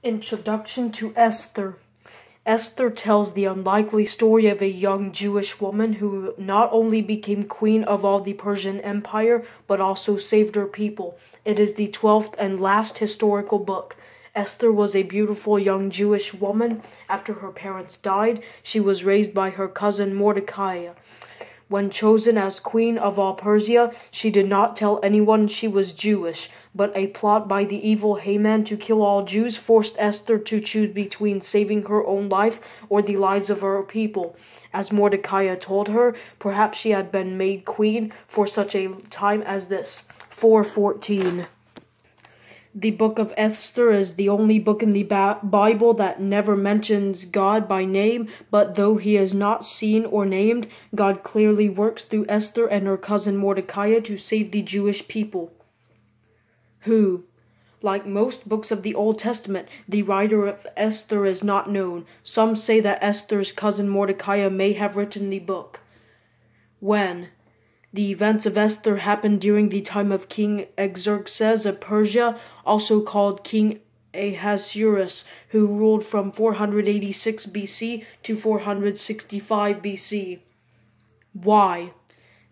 Introduction to Esther. Esther tells the unlikely story of a young Jewish woman who not only became queen of all the Persian Empire, but also saved her people. It is the 12th and last historical book. Esther was a beautiful young Jewish woman. After her parents died, she was raised by her cousin Mordecai. When chosen as queen of all Persia, she did not tell anyone she was Jewish, but a plot by the evil Haman to kill all Jews forced Esther to choose between saving her own life or the lives of her people. As Mordecai told her, perhaps she had been made queen for such a time as this. 4:14. The book of Esther is the only book in the Bible that never mentions God by name, but though he is not seen or named, God clearly works through Esther and her cousin Mordecai to save the Jewish people. Who? Like most books of the Old Testament, the writer of Esther is not known. Some say that Esther's cousin Mordecai may have written the book. When? The events of Esther happened during the time of King Xerxes of Persia, also called King Ahasuerus, who ruled from 486 BC to 465 BC. Why?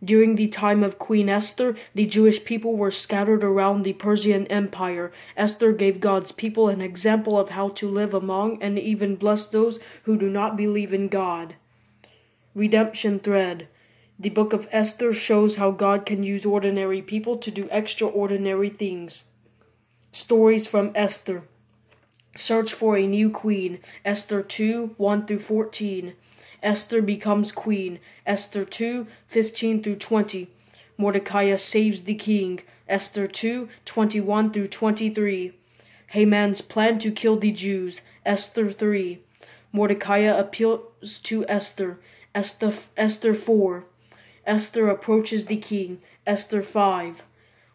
During the time of Queen Esther, the Jewish people were scattered around the Persian Empire. Esther gave God's people an example of how to live among and even bless those who do not believe in God. Redemption thread. The book of Esther shows how God can use ordinary people to do extraordinary things. Stories from Esther. Search for a new queen. Esther 2, 1-14. Esther becomes queen. Esther 2, 15-20. Mordecai saves the king. Esther 2, 21-23. Haman's plan to kill the Jews. Esther 3. Mordecai appeals to Esther. Esther 4. Esther approaches the king. Esther 5.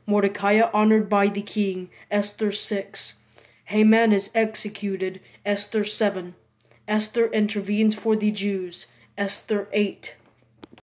Mordecai honored by the king. Esther 6. Haman is executed. Esther 7. Esther intervenes for the Jews. Esther 8.